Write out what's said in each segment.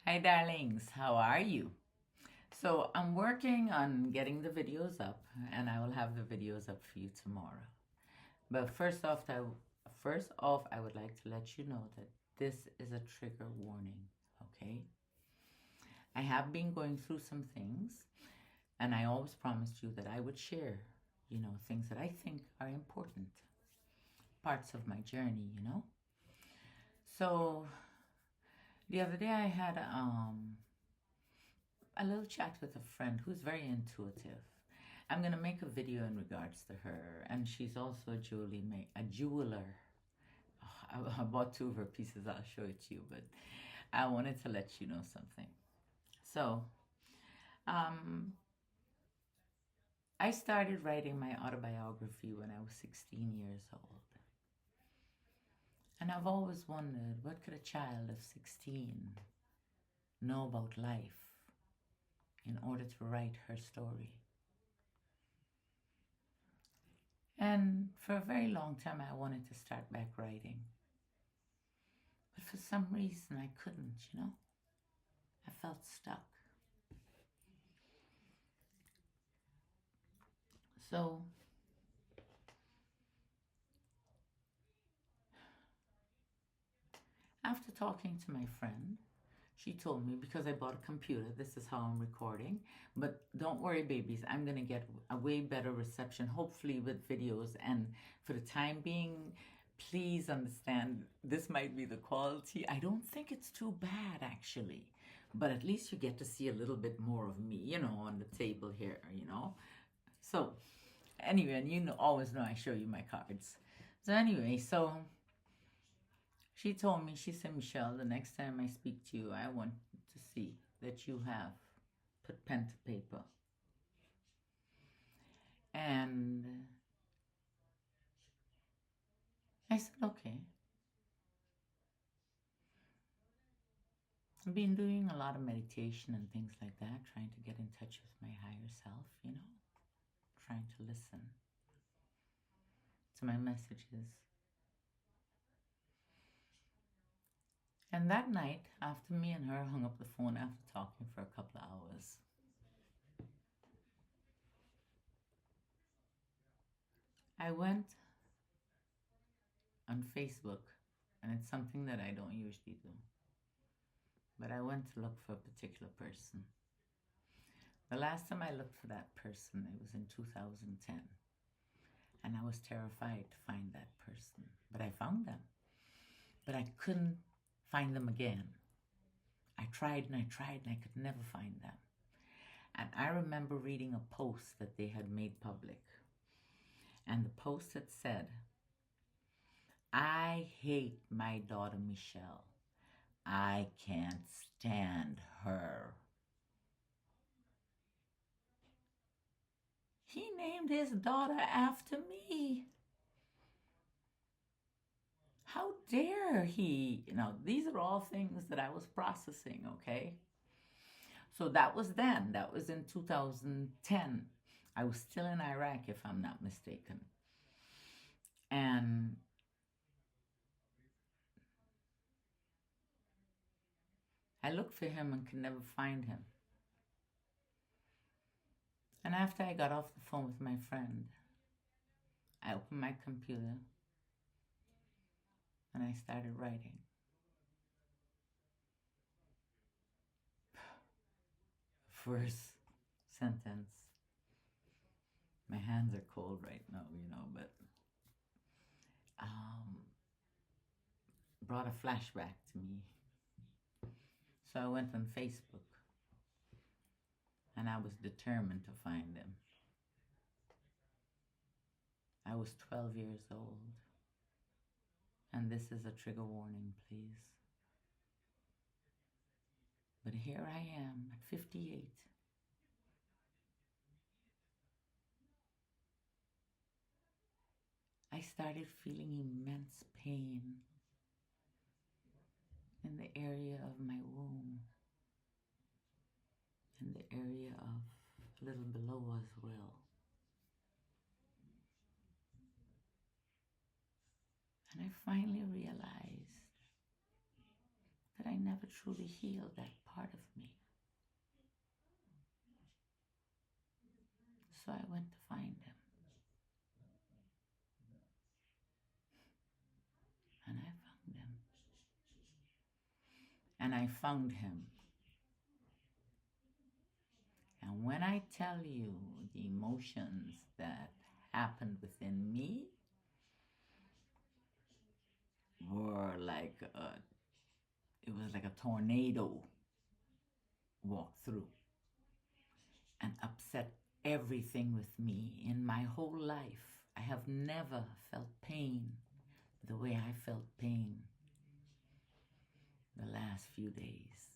Hi darlings, how are you? So I'm working on getting the videos up and I will have the videos up for you tomorrow. But first off, I would like to let you know that this is a trigger warning, okay? I have been going through some things and I always promised you that I would share, things that I think are important, parts of my journey. So the other day I had a little chat with a friend who's very intuitive. I'm gonna make a video in regards to her, and she's also a jeweler. Oh, I bought two of her pieces. I'll show it to you, but I wanted to let you know something. So, um, I started writing my autobiography when I was 16 years old, and I've always wondered what could a child of 16 know about life in order to write her story. And for a very long time, I wanted to start back writing. But for some reason, I couldn't. I felt stuck. So, after talking to my friend, she told me, because I bought a computer, this is how I'm recording. But don't worry, babies, I'm going to get a way better reception, hopefully with videos. And for the time being, please understand, this might be the quality. I don't think it's too bad, actually. But at least you get to see a little bit more of me, on the table here. So, anyway, and always know I show you my cards. So, anyway, she told me, she said, Michelle, the next time I speak to you, I want to see that you have put pen to paper. And I said, okay. I've been doing a lot of meditation and things like that, trying to get in touch with my higher self, trying to listen to my messages. And that night, after me and her hung up the phone after talking for a couple of hours, I went on Facebook, and it's something that I don't usually do, but I went to look for a particular person. The last time I looked for that person, it was in 2010, and I was terrified to find that person, but I found them, but I couldn't find them again. I tried and I tried and I could never find them. And I remember reading a post that they had made public, and the post had said, I hate my daughter Michelle. I can't stand her. He named his daughter after me. How dare he? These are all things that I was processing, okay? So that was then. That was in 2010. I was still in Iraq, if I'm not mistaken. And I looked for him and could never find him. And after I got off the phone with my friend, I opened my computer and I started writing. First sentence. My hands are cold right now, but brought a flashback to me. So I went on Facebook and I was determined to find him. I was 12 years old. And this is a trigger warning, please. But here I am at 58. I started feeling immense pain in the area of my womb, in the area of a little below as well. And I finally realized that I never truly healed that part of me. So I went to find him. And I found him. And I found him. And when I tell you the emotions that happened within me were like it was like a tornado walked through and upset everything with me. In my whole life, I have never felt pain the way I felt pain the last few days.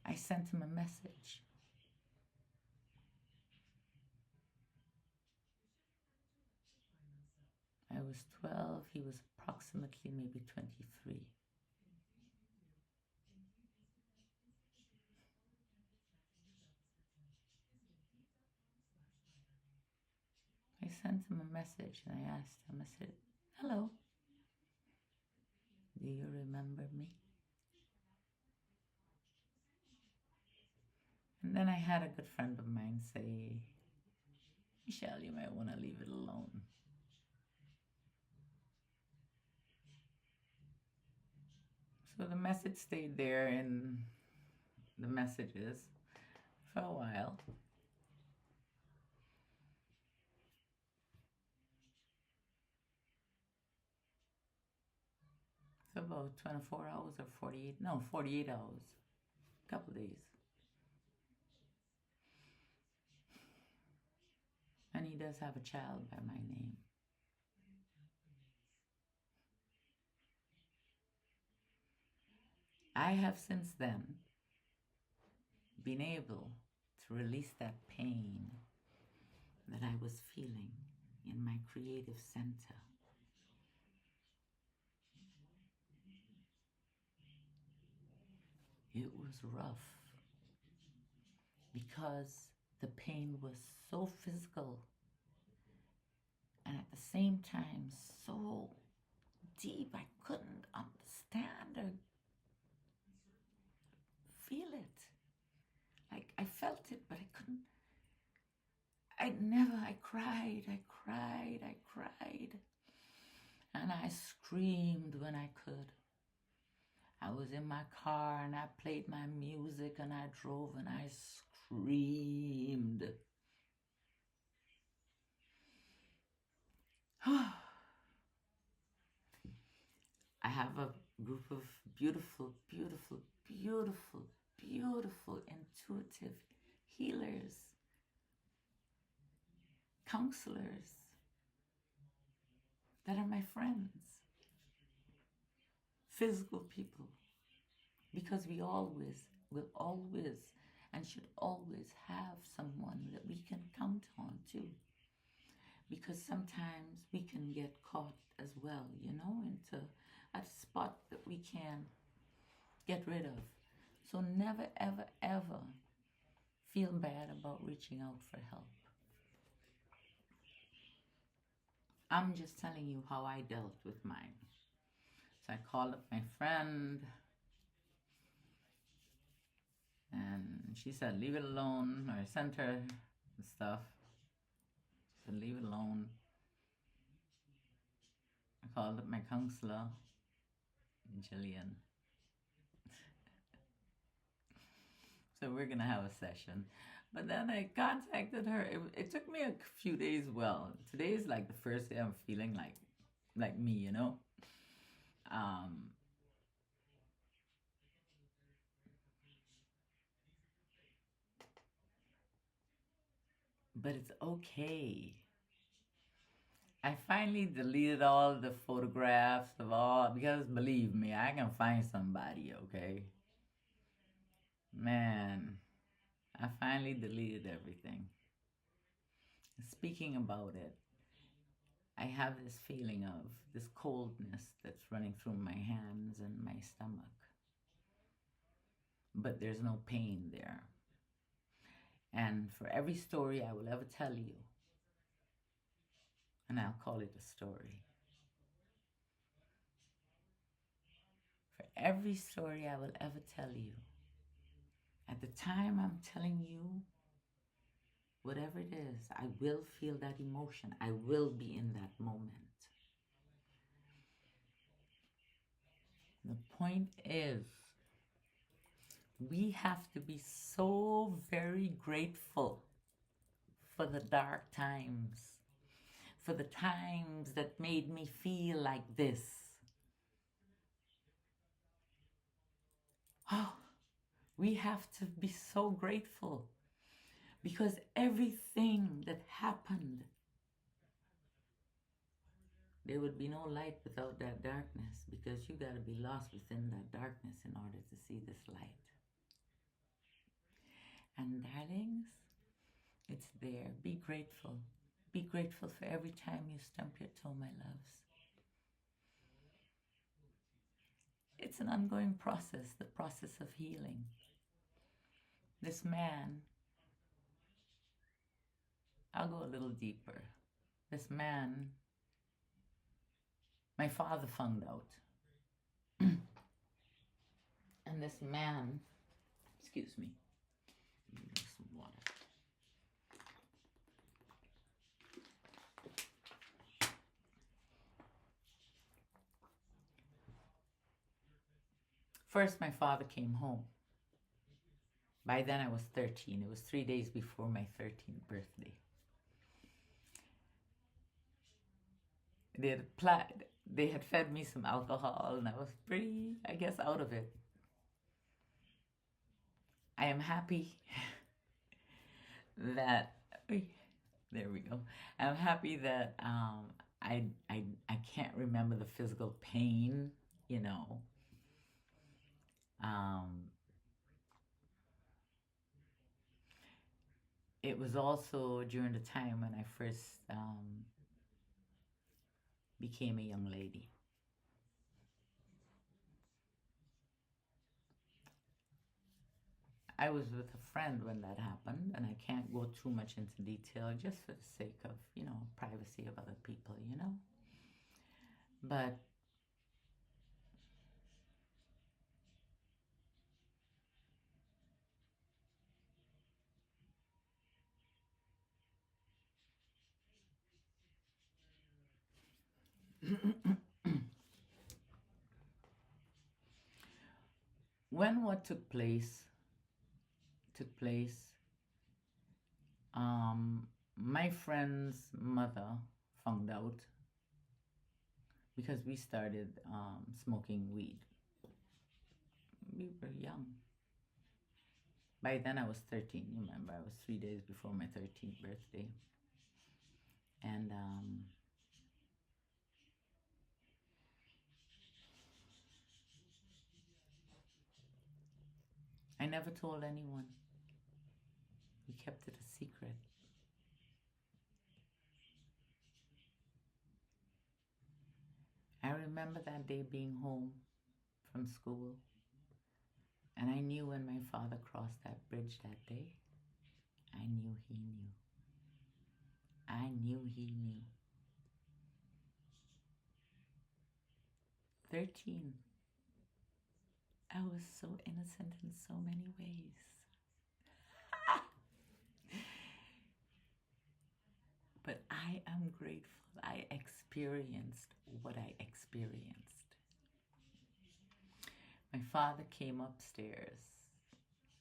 I sent him a message. I was 12, he was approximately maybe 23. I sent him a message and I asked him, I said, "Hello, do you remember me?" And then I had a good friend of mine say, "Michelle, you might want to leave it alone." So the message stayed there in the messages for a while. So about 24 hours or 48 hours, a couple of days. And he does have a child by my name. I have since then been able to release that pain that I was feeling in my creative center. It was rough because the pain was so physical and at the same time so deep I couldn't understand or feel it. Like I felt it, but I couldn't. I cried, and I screamed when I could. I was in my car and I played my music and I drove and I screamed. I have a group of beautiful, beautiful, beautiful, beautiful, intuitive healers, counselors that are my friends, physical people, because we always will always and should always have someone that we can count on too. Because sometimes we can get caught as well, into a spot that we can get rid of. So never, ever, ever feel bad about reaching out for help. I'm just telling you how I dealt with mine. So I called up my friend and she said, "Leave it alone." Or I sent her the stuff. She said, "Leave it alone." I called up my counselor, Jillian. So we're going to have a session. But then I contacted her. It took me a few days. Well, today is like the first day I'm feeling like me, But it's okay. I finally deleted all the photographs of all, because believe me, I can find somebody, okay? Man, I finally deleted everything. Speaking about it, I have this feeling of this coldness that's running through my hands and my stomach. But there's no pain there. And for every story I will ever tell you, and I'll call it a story, every story I will ever tell you, at the time I'm telling you, whatever it is, I will feel that emotion. I will be in that moment. The point is, we have to be so very grateful for the dark times, for the times that made me feel like this. Oh, we have to be so grateful because everything that happened, there would be no light without that darkness, because you got to be lost within that darkness in order to see this light. And darlings, it's there. Be grateful. Be grateful for every time you stump your toe, my loves. It's an ongoing process, the process of healing. This man, I'll go a little deeper. This man, my father found out. And this man, excuse me, some water. First, my father came home. By then I was 13. It was 3 days before my 13th birthday. They had fed me some alcohol and I was pretty, I guess, out of it. I am happy that, there we go. I'm happy that I can't remember the physical pain, you know. It was also during the time when I first became a young lady. I was with a friend when that happened, and I can't go too much into detail just for the sake of, privacy of other people, But when what took place, my friend's mother found out because we started smoking weed. We were young. By then I was 13, you remember, I was 3 days before my 13th birthday. And I never told anyone. We kept it a secret. I remember that day being home from school, and I knew when my father crossed that bridge that day, I knew he knew. I knew he knew. 13. I was so innocent in so many ways. But I am grateful I experienced what I experienced. My father came upstairs.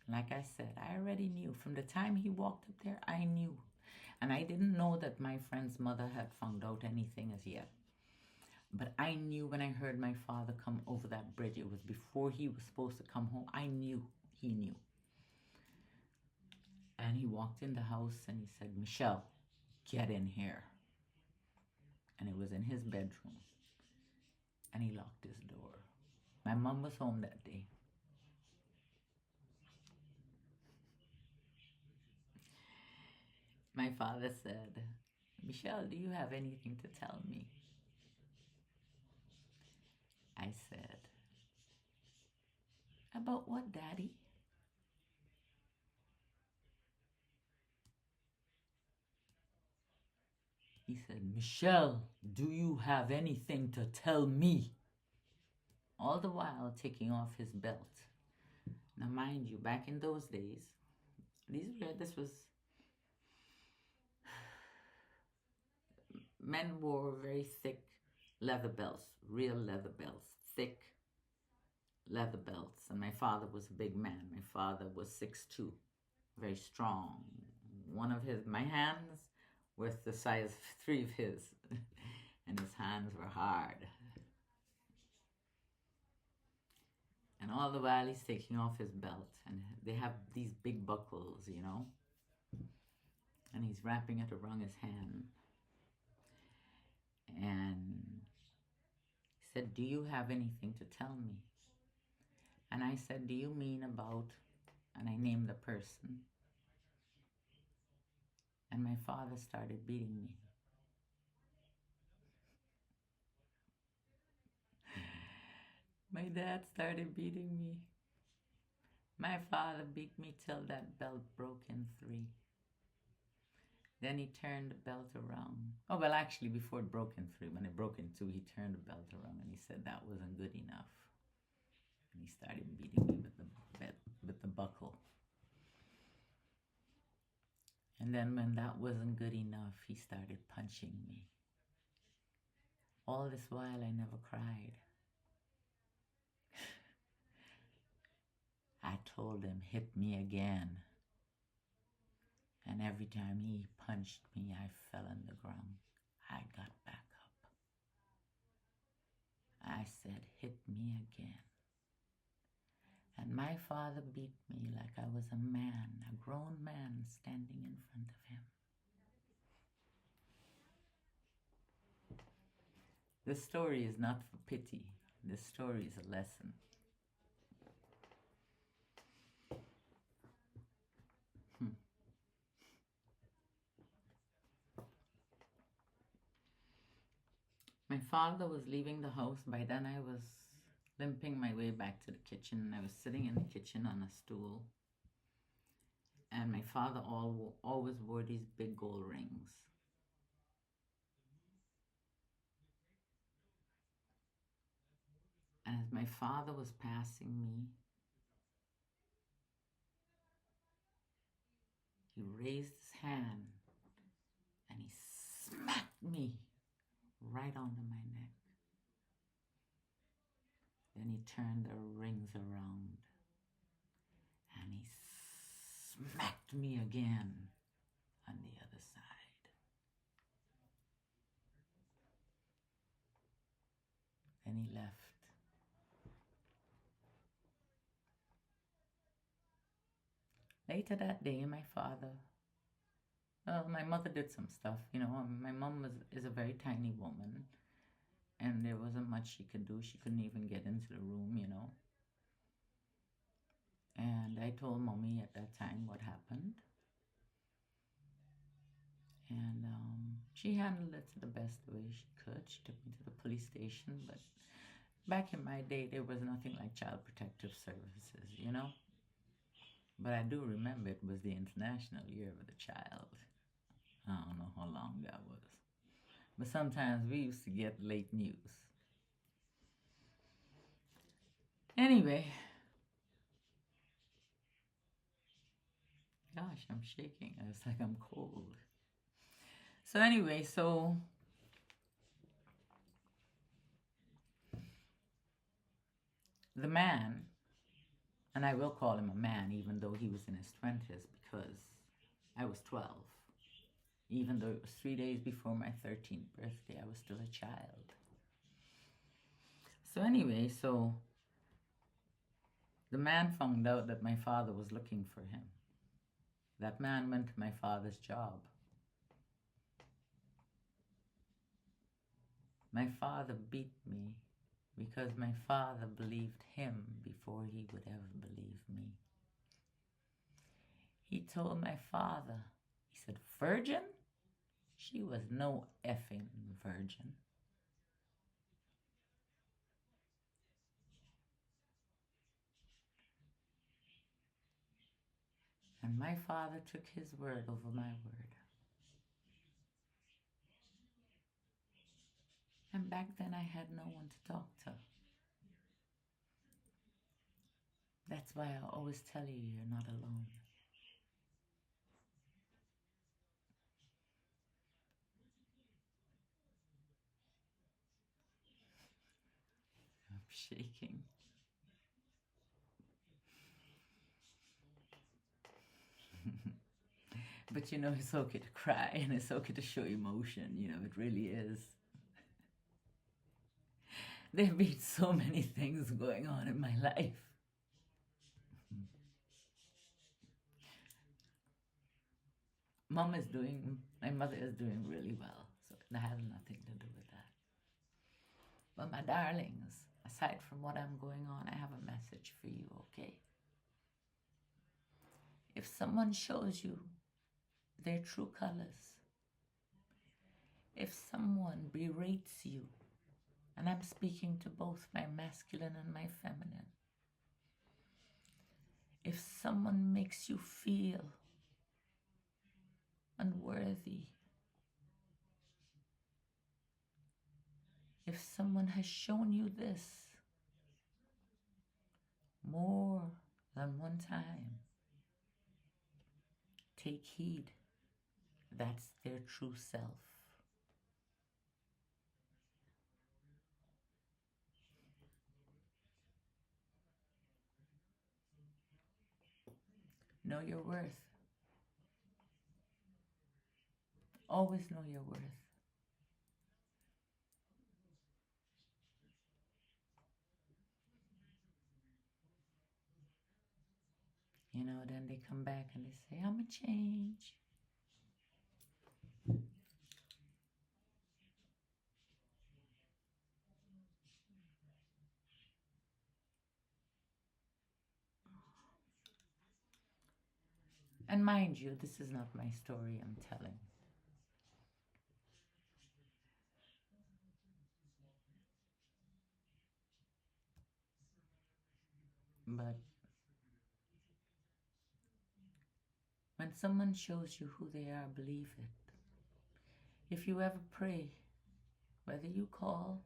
Like I said, I already knew. From the time he walked up there, I knew. And I didn't know that my friend's mother had found out anything as yet. But I knew when I heard my father come over that bridge, it was before he was supposed to come home. I knew he knew. And he walked in the house and he said, "Michelle, get in here." And it was in his bedroom. And he locked his door. My mom was home that day. My father said, "Michelle, do you have anything to tell me?" I said, "About what, Daddy?" He said, "Michelle, do you have anything to tell me?" all the while taking off his belt. Now, mind you, back in those days, this was, men wore very thick leather belts, real leather belts, thick leather belts. And my father was a big man. My father was 6'2", very strong. My hands were the size of 3 of his, and his hands were hard. And all the while he's taking off his belt, and they have these big buckles, and he's wrapping it around his hand. And he said, "Do you have anything to tell me?" And I said, "Do you mean about," and I named the person. And my father started beating me. My dad started beating me. My father beat me till that belt broke in 3. Then he turned the belt around. Oh, well, actually, before it broke in 3, when it broke in 2, he turned the belt around and he said that wasn't good enough. And he started beating me with the buckle. And then when that wasn't good enough, he started punching me. All this while, I never cried. I told him, "Hit me again." And every time he punched me, I fell on the ground. I got back up. I said, "Hit me again." And my father beat me like I was a man, a grown man standing in front of him. This story is not for pity. This story is a lesson. My father was leaving the house. By then I was limping my way back to the kitchen. I was sitting in the kitchen on a stool. And my father always wore these big gold rings. And as my father was passing me, he raised his hand and he smacked me right onto my neck. Then he turned the rings around and he smacked me again on the other side. Then he left. Later that day, my mother did some stuff. My mom is a very tiny woman, and there wasn't much she could do. She couldn't even get into the room. And I told mommy at that time what happened. And she handled it the best way she could. She took me to the police station. But back in my day, there was nothing like child protective services. But I do remember it was the International Year of the Child. I don't know how long that was. But sometimes we used to get late news. Anyway. Gosh, I'm shaking. It's like I'm cold. So anyway, the man, and I will call him a man even though he was in his 20s because I was 12. Even though it was 3 days before my 13th birthday, I was still a child. So anyway, the man found out that my father was looking for him. That man went to my father's job. My father beat me because my father believed him before he would ever believe me. He told my father, he said, "Virgin? She was no effing virgin." And my father took his word over my word. And back then I had no one to talk to. That's why I always tell you you're not alone. I'm shaking. But you know, it's okay to cry and it's okay to show emotion. You know, it really is. There have been so many things going on in my life. My mother is doing really well. So that has nothing to do with that. But my darlings, aside from what I'm going on, I have a message for you, okay? If someone shows you their true colors, if someone berates you, and I'm speaking to both my masculine and my feminine, if someone makes you feel unworthy, if someone has shown you this more than one time, take heed. That's their true self. Know your worth. Always know your worth. You know, then they come back and they say, I'm a change. And mind you, this is not my story I'm telling. But when someone shows you who they are, believe it. If you ever pray, whether you call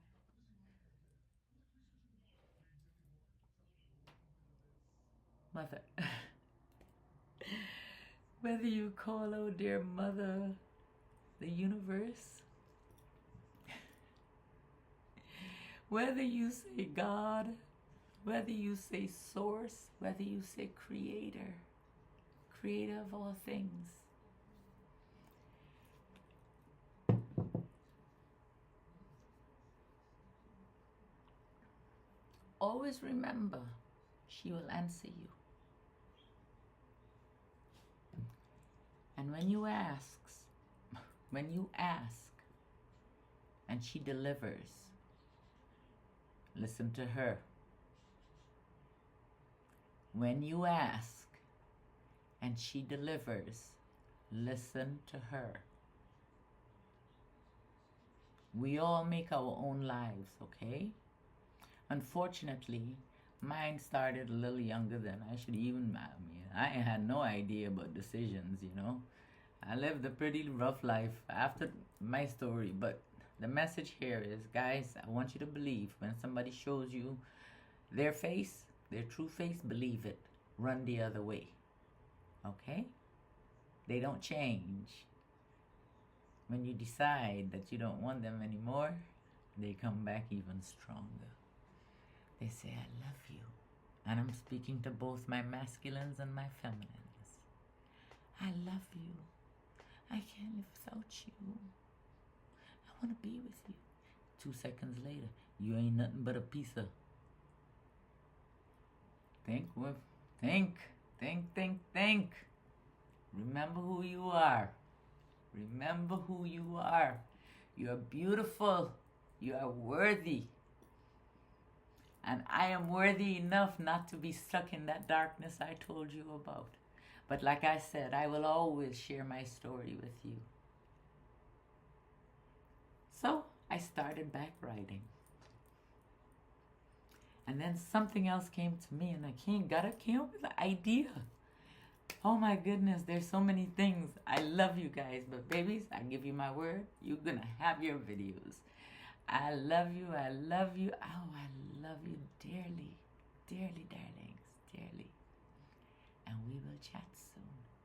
Mother, whether you call, oh dear Mother, the universe, whether you say God, whether you say source, whether you say creator, creator of all things, always remember, she will answer you. And when you ask, and she delivers, listen to her. When you ask and she delivers, listen to her. We all make our own lives, okay? Unfortunately, mine started a little younger than I should even, I had no idea about decisions, you know. I lived a pretty rough life after my story, but the message here is, guys, I want you to believe when somebody shows you their face, their true face, believe it. Run the other way, okay? They don't change. When you decide that you don't want them anymore, they come back even stronger. They say, I love you. And I'm speaking to both my masculines and my feminines. I love you. I can't live without you. I want to be with you. 2 seconds later, you ain't nothing but a piece of... Think. Remember who you are. Remember who you are. You are beautiful. You are worthy. And I am worthy enough not to be stuck in that darkness I told you about. But like I said, I will always share my story with you. So I started back writing. And then something else came to me and I came up with the idea. Oh my goodness, there's so many things. I love you guys, but babies, I give you my word, you're gonna have your videos. I love you. Oh, I love you dearly, dearly, darlings. dearly. And we will chat soon.